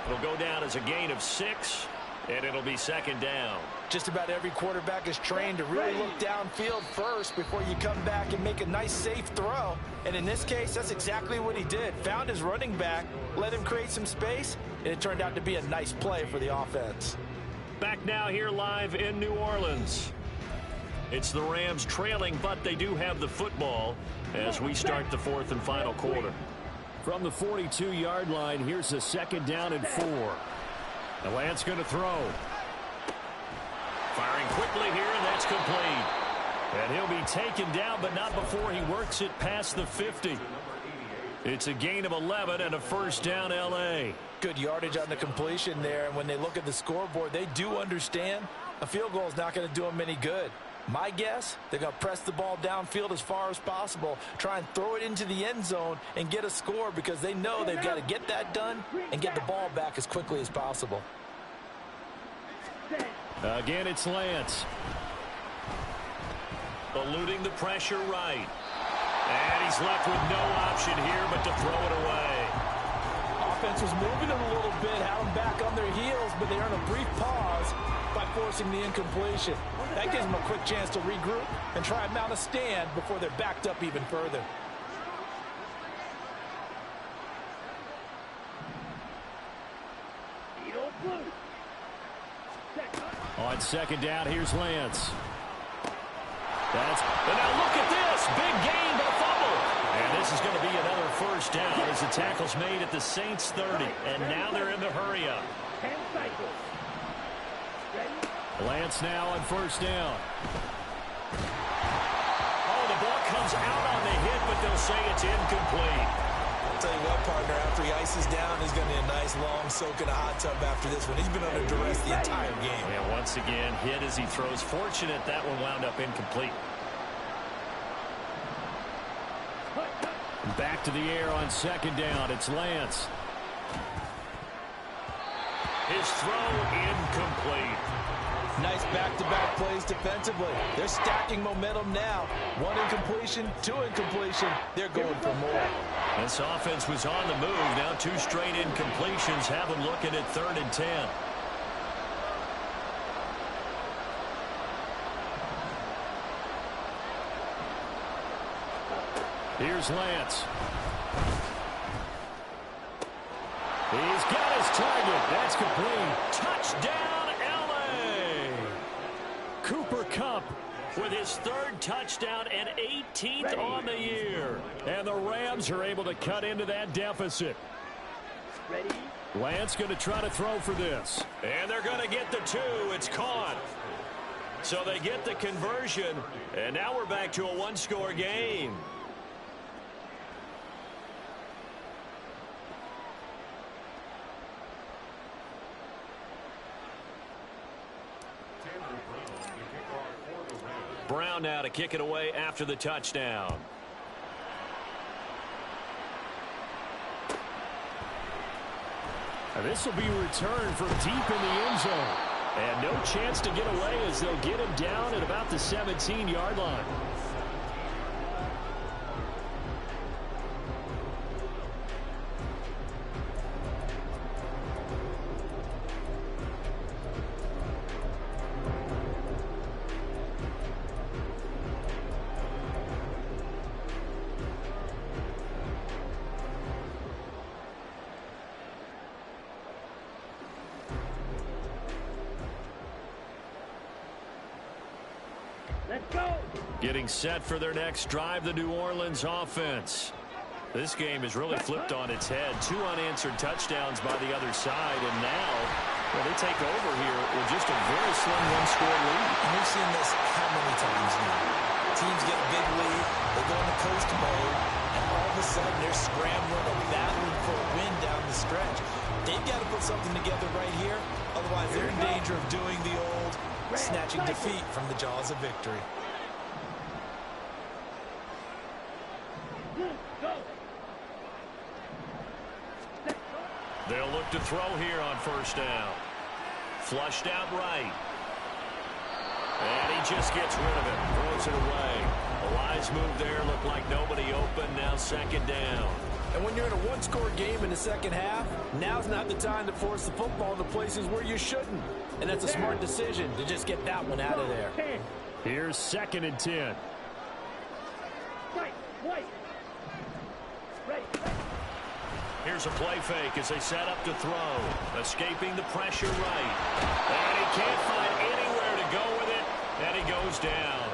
It'll go down as a gain of 6, and it'll be 2nd down. Just about every quarterback is trained to really look downfield first before you come back and make a nice, safe throw. And in this case, that's exactly what he did. Found his running back, let him create some space, and it turned out to be a nice play for the offense. Back now here live in New Orleans. It's the Rams trailing, but they do have the football as we start the 4th and final quarter. From the 42-yard line, here's a 2nd down and 4. And Lance going to throw. Firing quickly here, and that's complete. And he'll be taken down, but not before he works it past the 50. It's a gain of 11 and a first down, L.A. Good yardage on the completion there, and when they look at the scoreboard, they do understand a field goal is not going to do them any good. My guess, they're going to press the ball downfield as far as possible, try and throw it into the end zone and get a score because they know they've got to get that done and get the ball back as quickly as possible. Again, it's Lance. Eluding the pressure right. And he's left with no option here but to throw it away. Offense was moving them a little bit, had them back on their heels, but they earned a brief pause by forcing the incompletion. That gives them a quick chance to regroup and try and mount a stand before they're backed up even further. On second down, here's Lance. And now look at this. Big gain, but a fumble. And this is going to be another first down as the tackle's made at the Saints 30. And now they're in the hurry up. 10 cycles. Ready? Lance now on first down. Oh, the ball comes out on the hit, but they'll say it's incomplete. I'll tell you what, partner, after he ices down, he's going to be a nice long soak in a hot tub after this one. He's been under duress the entire game. And once again, hit as he throws. Fortunate that one wound up incomplete. Back to the air on second down. It's Lance. His throw incomplete. Nice back-to-back plays defensively. They're stacking momentum now. One incompletion, two incompletion. They're going for more. This offense was on the move. Now two straight incompletions have them looking at 3rd and 10. Here's Lance. He's got his target. That's complete. Touchdown, L.A. Cooper Kupp with his 3rd touchdown and 18th on the year. And the Rams are able to cut into that deficit. Ready? Lance going to try to throw for this. And they're going to get the 2. It's caught. So they get the conversion. And now we're back to a one-score game. Brown now to kick it away after the touchdown. And this will be returned from deep in the end zone. And no chance to get away as they'll get him down at about the 17-yard line. Let's go. Getting set for their next drive, the New Orleans offense. This game has really flipped on its head. 2 unanswered touchdowns by the other side, and now, well, they take over here with just a very slim one-score lead. And we've seen this how many times now? Teams get a big lead, they go into coast mode, and all of a sudden they're scrambling and battling for a win down the stretch. They've got to put something together right here, otherwise they're in danger of doing the old snatching defeat from the jaws of victory. They'll look to throw here on first down. Flushed out right. And he just gets rid of it. Throws it away. A wise move there. Looked like nobody open. Now second down. And when you're in a one-score game in the second half, now's not the time to force the football into places where you shouldn't. And that's a smart decision to just get that one out of there. Here's 2nd and 10. Right. Ready. Here's a play fake as they set up to throw. Escaping the pressure right. And he can't find anywhere to go with it. And he goes down.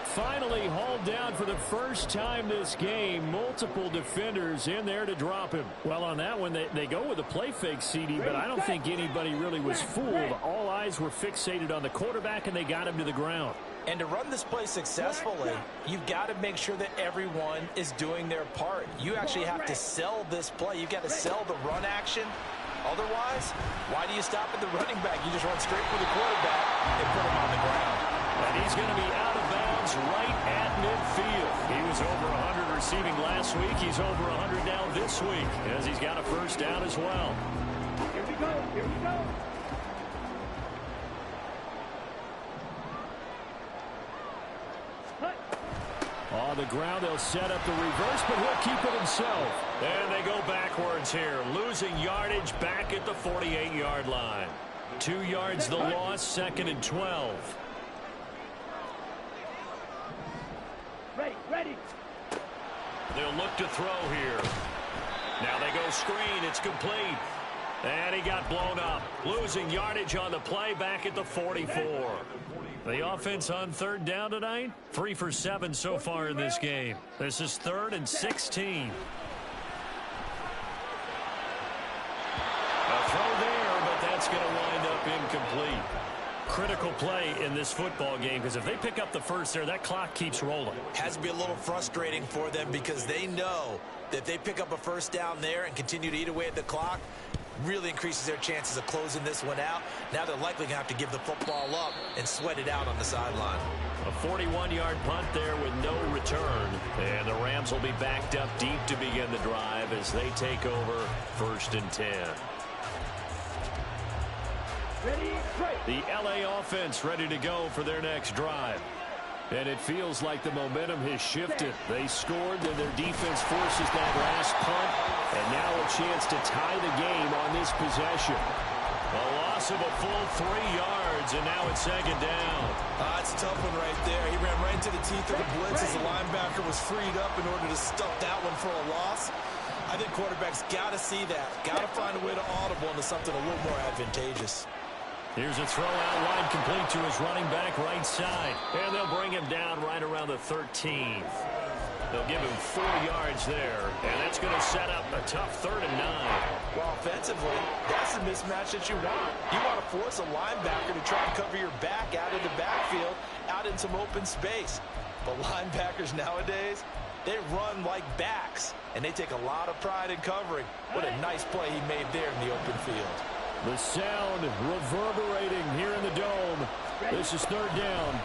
Finally hauled down for the first time this game. Multiple defenders in there to drop him. Well, on that one, they go with a play fake, CD, but I don't think anybody really was fooled. All eyes were fixated on the quarterback, and they got him to the ground. And to run this play successfully, you've got to make sure that everyone is doing their part. You actually have to sell this play. You've got to sell the run action. Otherwise, why do you stop at the running back? You just run straight for the quarterback and put him on the ground. And he's going to be out of bounds right at midfield. He was over 100 receiving last week. He's over 100 now this week as he's got a first down as well. Here we go. On the ground, they'll set up the reverse, but he'll keep it himself. And they go backwards here, losing yardage back at the 48-yard line. 2 yards the loss, 2nd and 12. Ready. They'll look to throw here. Now they go screen. It's complete. And he got blown up. Losing yardage on the play back at the 44. The offense on 3rd down tonight, 3 for 7 so far in this game. This is 3rd and 16. A throw there, but that's going to wind up incomplete. Critical play in this football game, because if they pick up the first there, that clock keeps rolling. Has to be a little frustrating for them because they know that if they pick up a first down there and continue to eat away at the clock, really increases their chances of closing this one out. Now they're likely going to have to give the football up and sweat it out on the sideline. A 41-yard punt there with no return. And the Rams will be backed up deep to begin the drive as they take over 1st and 10. Ready, the LA offense ready to go for their next drive. And it feels like the momentum has shifted. They scored, and their defense forces that last punt. And now a chance to tie the game on this possession. A loss of a full 3 yards, and now it's 2nd down. It's a tough one right there. He ran right into the teeth of the blitz as the linebacker was freed up in order to stuff that one for a loss. I think quarterbacks got to see that. Got to find a way to audible into something a little more advantageous. Here's a throw out line complete to his running back right side. And they'll bring him down right around the 13th. They'll give him 4 yards there. And that's going to set up a tough 3rd and 9. Well, offensively, that's the mismatch that you want. You want to force a linebacker to try and cover your back out of the backfield, out in some open space. But linebackers nowadays, they run like backs, and they take a lot of pride in covering. What a nice play he made there in the open field. The sound reverberating here in the dome. This is 3rd down.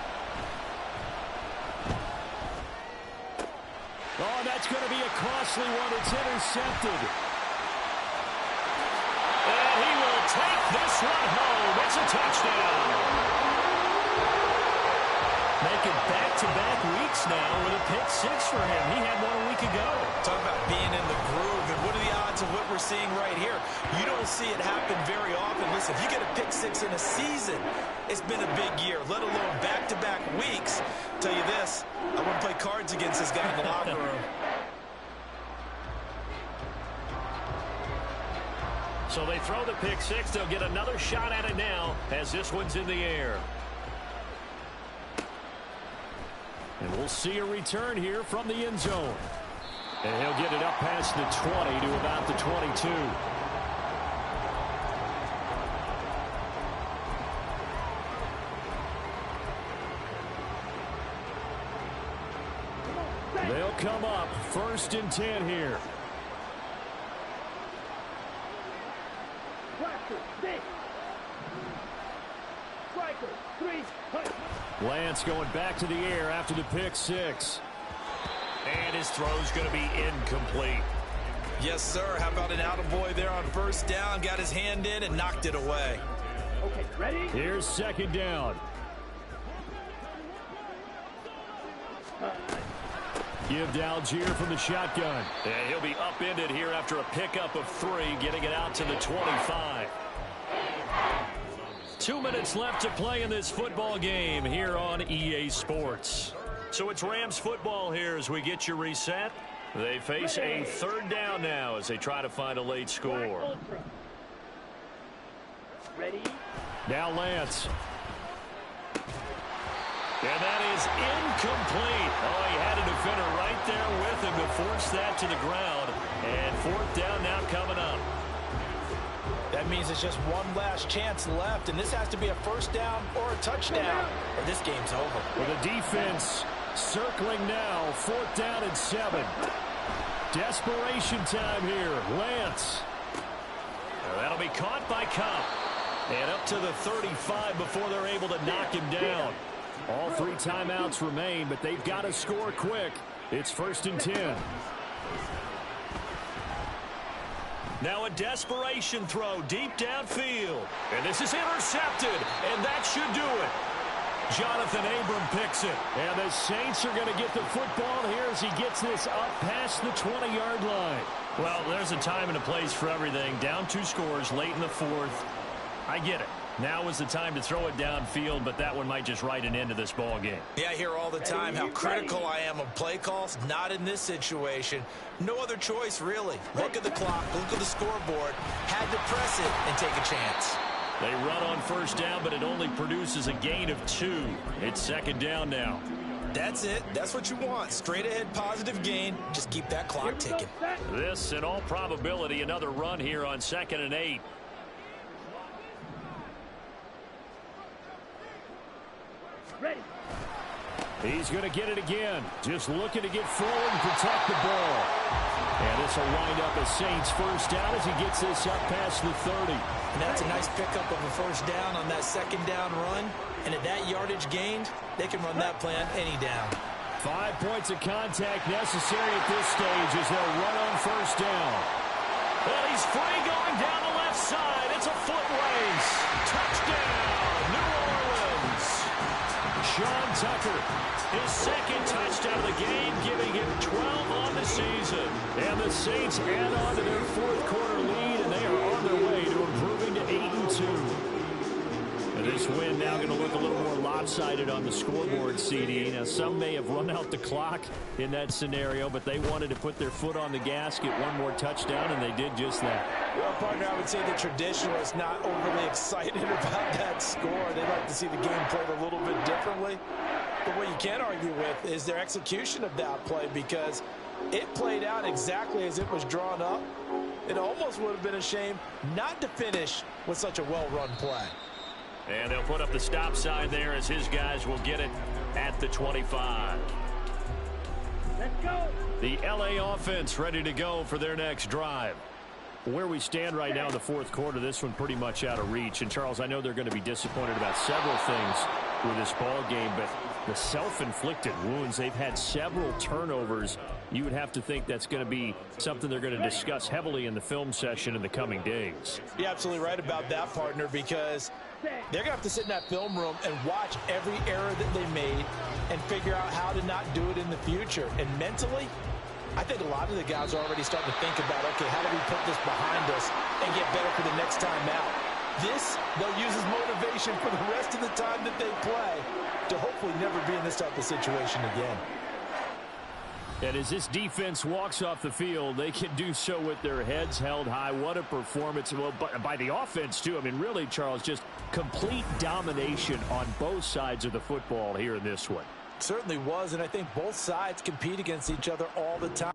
Oh, that's going to be a costly one. It's intercepted. And he will take this one home. It's a touchdown. Making back-to-back weeks now with a pick 6 for him. He had one a week ago. Talk about being in the groove, and what are the odds of what we're seeing right here? You don't see it happen very often. Listen, if you get a pick 6 in a season, it's been a big year, let alone back-to-back weeks. Tell you this, I wouldn't play cards against this guy in the locker room. So they throw the pick 6. They'll get another shot at it now as this one's in the air. And we'll see a return here from the end zone. And he'll get it up past the 20 to about the 22. They'll come up 1st and 10 here. Striker, 3, punch. Lance going back to the air after the pick 6. And his throw's going to be incomplete. Yes, sir. How about an attaboy there on 1st down? Got his hand in and knocked it away. Okay, ready? Here's 2nd down. Give to Algier from the shotgun. And he'll be upended here after a pickup of 3, getting it out to the 25. 2 minutes left to play in this football game here on EA Sports. So it's Rams football here as we get you reset. They face a 3rd down now as they try to find a late score. Ready? Now Lance. And that is incomplete. Oh, he had a defender right there with him to force that to the ground. And 4th down now coming up. That means it's just one last chance left, and this has to be a 1st down or a touchdown, or this game's over. With the defense circling now, 4th down and 7. Desperation time here. Lance. That'll be caught by Cup. And up to the 35 before they're able to knock him down. All 3 timeouts remain, but they've got to score quick. It's 1st and 10. Now a desperation throw deep downfield. And this is intercepted, and that should do it. Jonathan Abram picks it. And the Saints are going to get the football here as he gets this up past the 20-yard line. Well, there's a time and a place for everything. Down 2 scores late in the 4th. I get it. Now is the time to throw it downfield, but that one might just write an end to this ball game. Yeah, I hear all the time how critical I am of play calls. Not in this situation. No other choice, really. Look at the clock. Look at the scoreboard. Had to press it and take a chance. They run on first down, but it only produces a gain of 2. It's second down now. That's it. That's what you want. Straight ahead positive gain. Just keep that clock ticking. This, in all probability, another run here on 2nd and 8. Ready. He's going to get it again. Just looking to get forward and protect the ball. And this will wind up a Saints first down as he gets this up past the 30. And that's a nice pickup of a first down on that second down run. And at that yardage gained, they can run that play on any down. 5 points of contact necessary at this stage as they'll run on first down. Well, he's free going down the left side. It's a foot race. Touchdown, New Orleans. Sean Tucker, his second touchdown of the game, giving him 12 on the season. And the Saints add on to their 4th quarter lead, and they are on their way to improving to 8-2. And this win now going to look a little more lopsided on the scoreboard, CD. Now, some may have run out the clock in that scenario, but they wanted to put their foot on the gas, get one more touchdown, and they did just that. Well, partner, I would say the traditionalists not overly excited about that score. They'd like to see the game played a little bit differently. But what you can't argue with is their execution of that play, because it played out exactly as it was drawn up. It almost would have been a shame not to finish with such a well-run play. And they'll put up the stop sign there as his guys will get it at the 25. Let's go. The LA offense ready to go for their next drive. Where we stand right now in the 4th quarter, this one pretty much out of reach. And, Charles, I know they're going to be disappointed about several things with this ball game, but the self-inflicted wounds, they've had several turnovers. You would have to think that's going to be something they're going to discuss heavily in the film session in the coming days. You're absolutely right about that, partner, because they're going to have to sit in that film room and watch every error that they made and figure out how to not do it in the future. And mentally, I think a lot of the guys are already starting to think about, okay, how do we put this behind us and get better for the next time out? This, they'll use as motivation for the rest of the time that they play to hopefully never be in this type of situation again. And as this defense walks off the field, they can do so with their heads held high. What a performance. Well, by the offense, too. I mean, really, Charles, just complete domination on both sides of the football here in this one. Certainly was, and I think both sides compete against each other all the time.